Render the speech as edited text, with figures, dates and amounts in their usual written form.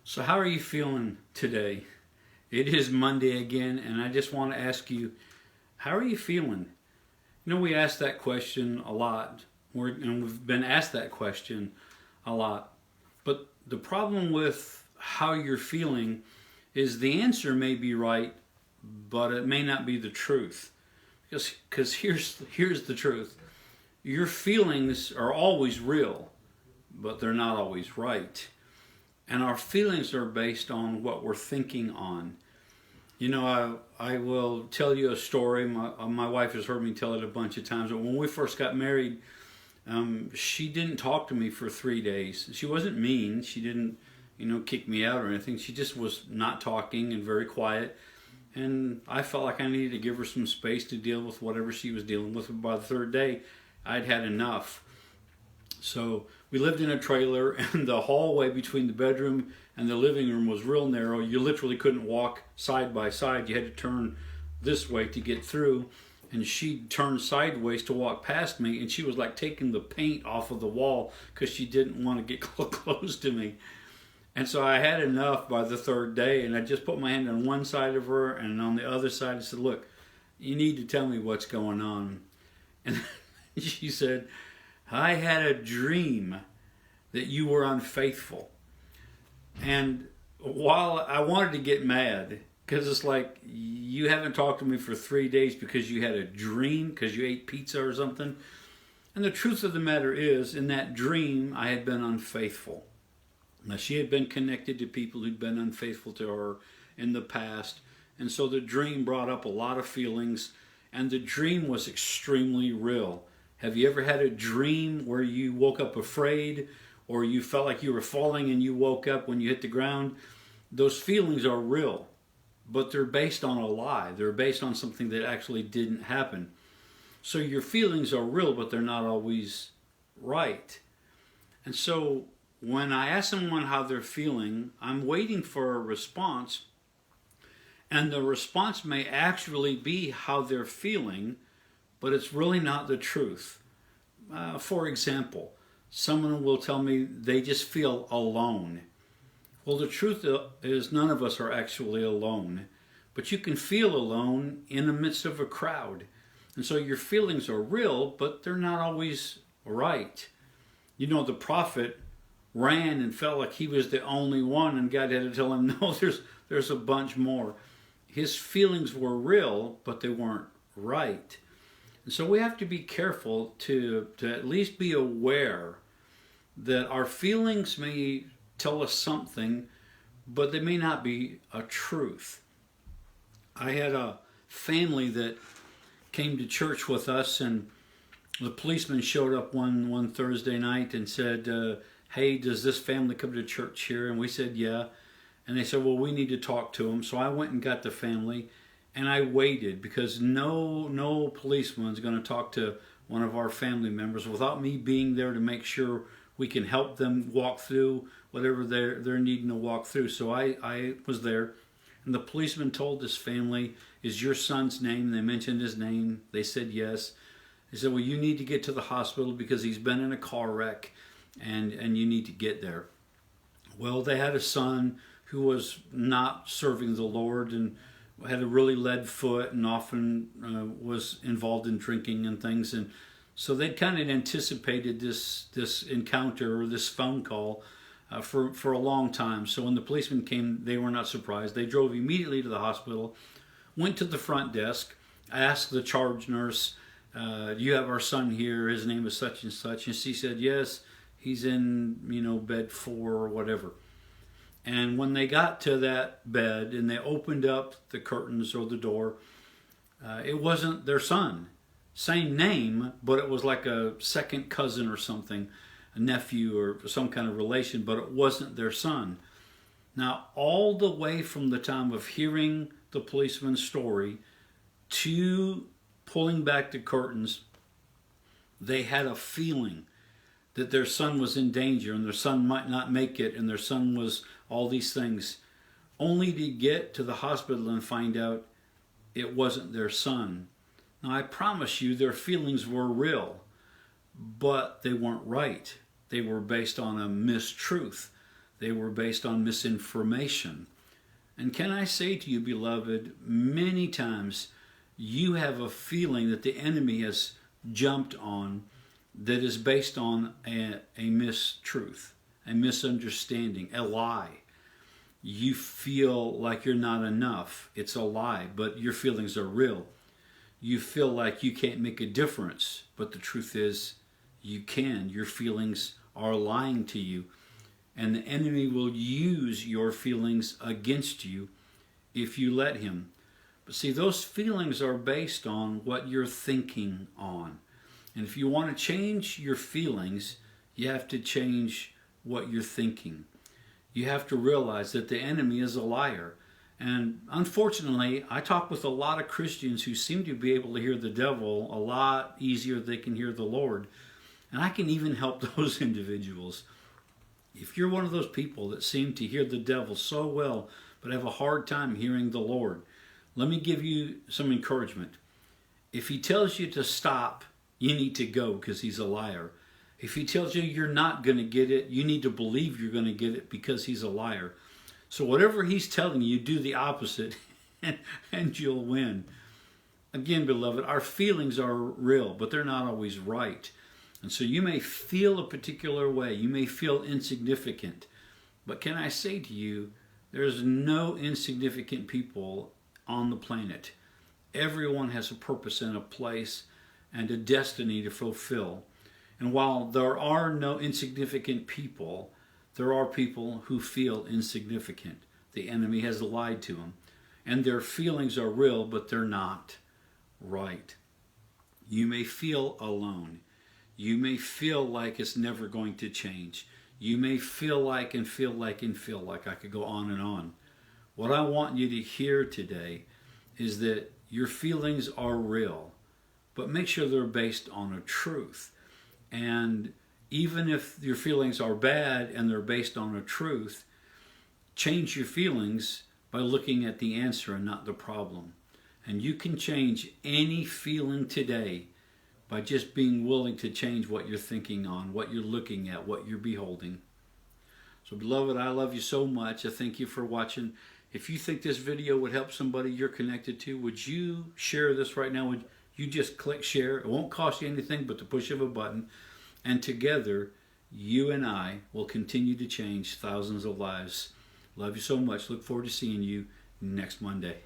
So, how are you feeling today? It is Monday again, and I just want to ask you, how are you feeling? We ask that question a lot, and we've been asked that question a lot. But the problem with how you're feeling is the answer may be right, but it may not be the truth. Because here's the truth: your feelings are always real, but they're not always right. And our feelings are based on what we're thinking on. I will tell you a story. My wife has heard me tell it a bunch of times. But when we first got married, she didn't talk to me for 3 days. She wasn't mean. She didn't, kick me out or anything. She just was not talking and very quiet. And I felt like I needed to give her some space to deal with whatever she was dealing with. By the third day, I'd had enough. So we lived in a trailer, and the hallway between the bedroom and the living room was real narrow. You literally couldn't walk side by side. You had to turn this way to get through. And she turned sideways to walk past me, and she was like taking the paint off of the wall because she didn't want to get close to me. And so I had enough by the third day, and I just put my hand on one side of her, and on the other side I said, "Look, you need to tell me what's going on." And she said, "I had a dream that you were unfaithful." And while I wanted to get mad, because it's like, you haven't talked to me for 3 days because you had a dream, because you ate pizza or something. And the truth of the matter is, in that dream, I had been unfaithful. Now, she had been connected to people who'd been unfaithful to her in the past. And so the dream brought up a lot of feelings, and the dream was extremely real. Have you ever had a dream where you woke up afraid, or you felt like you were falling and you woke up when you hit the ground? Those feelings are real, but they're based on a lie. They're based on something that actually didn't happen. So your feelings are real, but they're not always right. And so when I ask someone how they're feeling, I'm waiting for a response, and the response may actually be how they're feeling, but it's really not the truth. For example, someone will tell me they just feel alone. Well, the truth is, none of us are actually alone, but you can feel alone in the midst of a crowd. And so your feelings are real, but they're not always right. The prophet ran and felt like he was the only one, and God had to tell him, no, there's a bunch more. His feelings were real, but they weren't right. And so we have to be careful to at least be aware that our feelings may tell us something, but they may not be a truth. I had a family that came to church with us, and the policeman showed up one Thursday night and said, "Hey, does this family come to church here?" And we said, "Yeah." And they said, "Well, we need to talk to them." So I went and got the family, and I waited, because no policeman's going to talk to one of our family members without me being there to make sure we can help them walk through whatever they're needing to walk through. So I was there, and the policeman told this family, "Is your son's name?" They mentioned his name. They said yes. He said, "Well, you need to get to the hospital because he's been in a car wreck, and you need to get there." Well, they had a son who was not serving the Lord and had a really lead foot, and often was involved in drinking and things. And so they'd kind of anticipated this encounter or this phone call for a long time. So when the policeman came, they were not surprised. They drove immediately to the hospital, went to the front desk, asked the charge nurse, "Do you have our son here? His name is such and such." And she said, "Yes, he's in bed 4 or whatever." And when they got to that bed and they opened up the curtains or the door, it wasn't their son. Same name, but it was like a second cousin or something, a nephew or some kind of relation, but it wasn't their son. Now, all the way from the time of hearing the policeman's story to pulling back the curtains, they had a feeling that their son was in danger, and their son might not make it, and their son was all these things, only to get to the hospital and find out it wasn't their son. Now, I promise you, their feelings were real, but they weren't right. They were based on a mistruth. They were based on misinformation. And can I say to you, beloved, many times you have a feeling that the enemy has jumped on that is based on a mistruth, a misunderstanding, a lie. You feel like you're not enough. It's a lie, but your feelings are real. You feel like you can't make a difference, but the truth is you can. Your feelings are lying to you. And the enemy will use your feelings against you if you let him. But see, those feelings are based on what you're thinking on. And if you want to change your feelings, you have to change what you're thinking. You have to realize that the enemy is a liar. And unfortunately, I talk with a lot of Christians who seem to be able to hear the devil a lot easier than they can hear the Lord. And I can even help those individuals. If you're one of those people that seem to hear the devil so well, but have a hard time hearing the Lord, let me give you some encouragement. If he tells you to stop, you need to go because he's a liar. If he tells you you're not going to get it, you need to believe you're going to get it because he's a liar. So whatever he's telling you, do the opposite and you'll win. Again, beloved, our feelings are real, but they're not always right. And so you may feel a particular way. You may feel insignificant. But can I say to you, there's no insignificant people on the planet. Everyone has a purpose and a place and a destiny to fulfill. And while there are no insignificant people, there are people who feel insignificant. The enemy has lied to them. And their feelings are real, but they're not right. You may feel alone. You may feel like it's never going to change. You may feel like and feel like and feel like. I could go on and on. What I want you to hear today is that your feelings are real, but make sure they're based on a truth. And even if your feelings are bad and they're based on a truth, change your feelings by looking at the answer and not the problem. And you can change any feeling today by just being willing to change what you're thinking on, what you're looking at, what you're beholding. So beloved, I love you so much. I thank you for watching. If you think this video would help somebody you're connected to, would you share this right now? Would you just click share? It won't cost you anything but the push of a button. And together, you and I will continue to change thousands of lives. Love you so much. Look forward to seeing you next Monday.